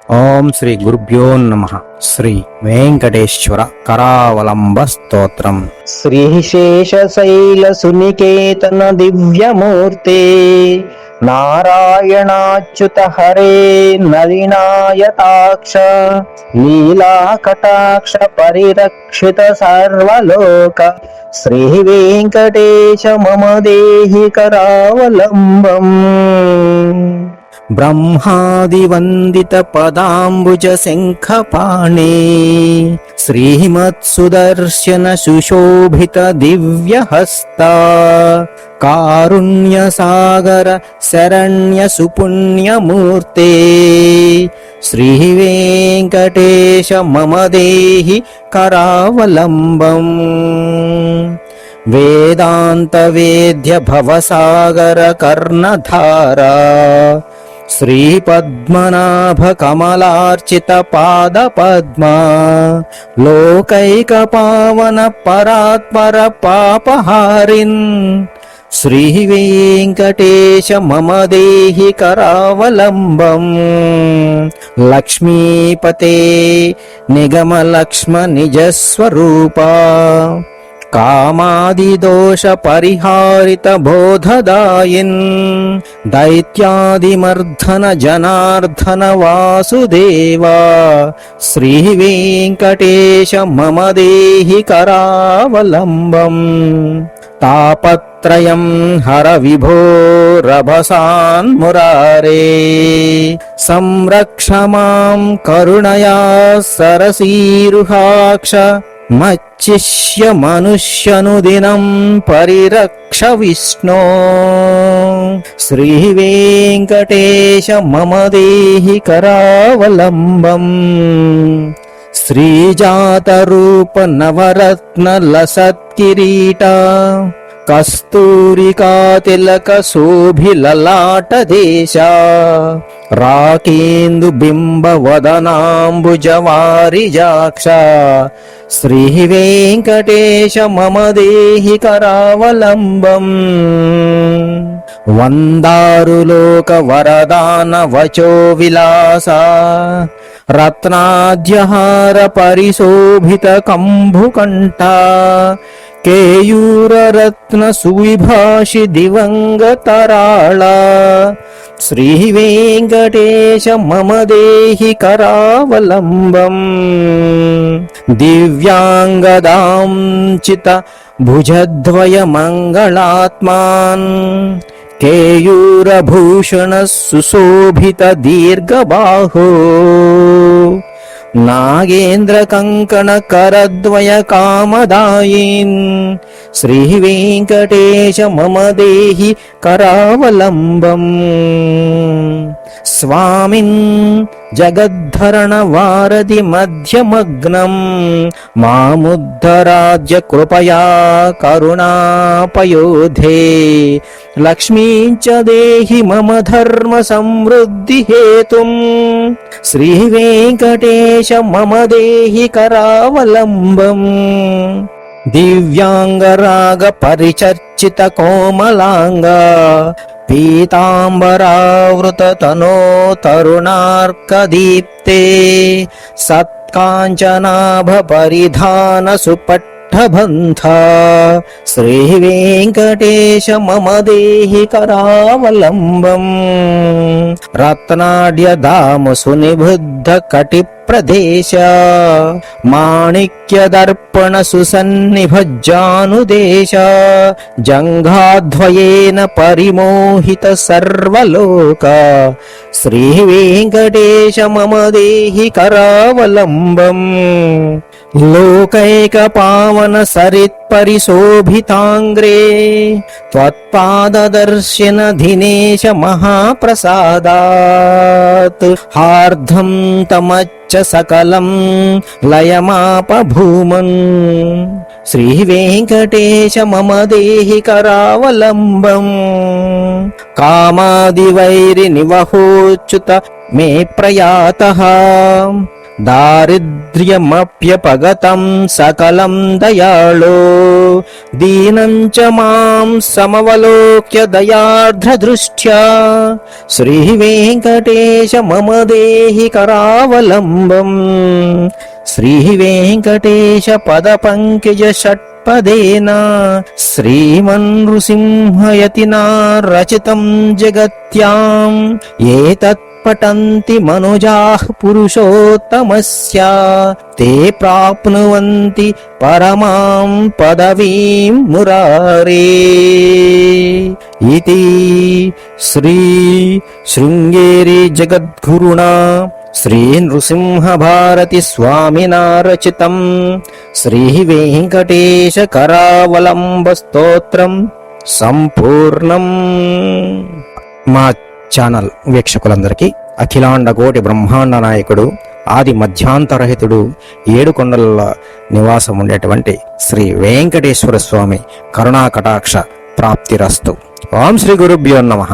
ఓం శ్రీ గురుభ్యో నమః. శ్రీ వెంకటేశ్వర కరావలంబ స్తోత్రం. శ్రీశేషశైల సునికేతన దివ్యమూర్తే నారాయణాచ్యుత హరే నలినాయతాక్ష లీలాకటాక్ష పరిరక్షిత సర్వలోక శ్రీ వెంకటేశ మమ దేహి కరావలంబం. బ్రహ్మాదివందిత పదాంబుజ శంఖపాణే శ్రీమత్సుదర్శన సుశోభిత దివ్యహస్త కారుణ్య సాగర శరణ్య సుపుణ్యమూర్తే శ్రీ వెంకటేశ మమ దేహి కరావలంబం. వేదాంత వేద్య భవసాగర కర్ణధారా శ్రీపద్మనాభ కమలార్చిత పాద పద్మా లోకైక పావన పరాత్పర పాపహారిన్ శ్రీ వెంకటేశ మమ దేహి కరావలంబం. లక్ష్మీపతే నిగమ లక్ష్మ నిజస్వరూపా కామాదిదోష పరిహారిత బోధదాయిన్ దైత్యాదిమర్ధన జనార్దన వాసుదేవా శ్రీ వెంకటేశ మమ దేహి కరావలంబం. తాపత్రయం హర విభో రభసాన్ మురారే సంరక్ష మాం కరుణయా సరసీరుహాక్ష మచ్చిష్య మనుష్యనుదినం పరిరక్ష విష్ణో శ్రీ వెంకటేశ మమ దేహి కరావలంబం. శ్రీజాత రూప నవరత్న లసత్కిరీట కస్తూరికా తిలక శోభిలలాట దేశ రాకేందు బింబ వదనాంబుజవారిజాక్ష శ్రీ వెంకటేశ మమ దేహి కరావలంబం. వందారులోక వరదాన వచో విలాస రత్నాద్యహార పరిశోభిత కంభుకంఠ కేయూరరత్న సువిభాషి దివంగతరాళ శ్రీ వెంకటేశ మమ దేహి కరావలంబం. దివ్యాంగదాంచిత భుజద్వయ మంగళాత్మాన్ కేయూరభూషణ సుశోభిత దీర్ఘబాహో నాగేంద్ర కంకణ కరద్వయ కామదాయిన్ శ్రీ వెంకటేశ మమ దేహి కరావలంబం. స్వామిన్ జగద్ధరణ వారధి మధ్యమగ్నం మాముద్ధరాజ్య కృపయా కరుణాపయోధే లక్ష్మీంచ దేహి మమ ధర్మ సమృద్ధి హేతుం శ్రీ వెంకటేశ మమ దేహి కరావలంబం. దివ్యాంగరాగ పరిచర్చిత కోమలాంగ పీతాంబరావృత తనో తరుణార్కదీప్తే సత్కాంచనాభ పరిధాన సుపట్టబంధ శ్రీ వెంకటేశ మమ దేహి కరావలంబం. రత్నాడ్య దామ సునిబుద్ధ కటి ప్రదేశ మాణిక్య దర్పణ సుసన్నిభజ్జానుదేశ జంఘాద్వయేన పరిమోహిత సర్వలోక శ్రీ వెంకటేశ మమ దేహి కరావలంబం. లోకైక పావన సరిత్ పరిశోభితాంగ్రే త్వత్పాదదర్శన ధినేశ మహాప్రసాదాత్ హార్ధం తమచ్చ సకలం లయమాపభూమన్ శ్రీ వెంకటేశ మమ దేహి కరావలంబం. కామాదివైరి నివహోచ్యుత మే ప్రయాతః దారిద్ర్యమప్యపగతం సకలం దయాళో దీనం చ మాం సమవలోక్య దయార్ద్రదృష్ట్యా శ్రీ వెంకటేశ మమ దేహి కరావలంబం శ్రీ వెంకటేశ పద పంకజ షట్పదేన శ్రీమన్నృసింహయతినా రచితం జగత్యాం ఏతత్ పఠంతి మనుజాః పురుషోత్తమస్య తే ప్రాప్నువంతి పరమాం పదవీం మురారే. ఇతి శ్రీ శృంగేరి జగద్గురుణా శ్రీ నృసింహ భారతి స్వామినా రచితం శ్రీ వెంకటేశ కరావలంబ స్తోత్రం సంపూర్ణం. మా ఛానల్ వీక్షకులందరికీ అఖిలాండ కోటి బ్రహ్మాండ నాయకుడు ఆది మధ్యాంతరహితుడు ఏడుకొండల నివాసం ఉండేటువంటి శ్రీ వెంకటేశ్వర స్వామి కరుణా కటాక్ష ప్రాప్తిరస్తు. ఓం శ్రీ గురుభ్యో నమః.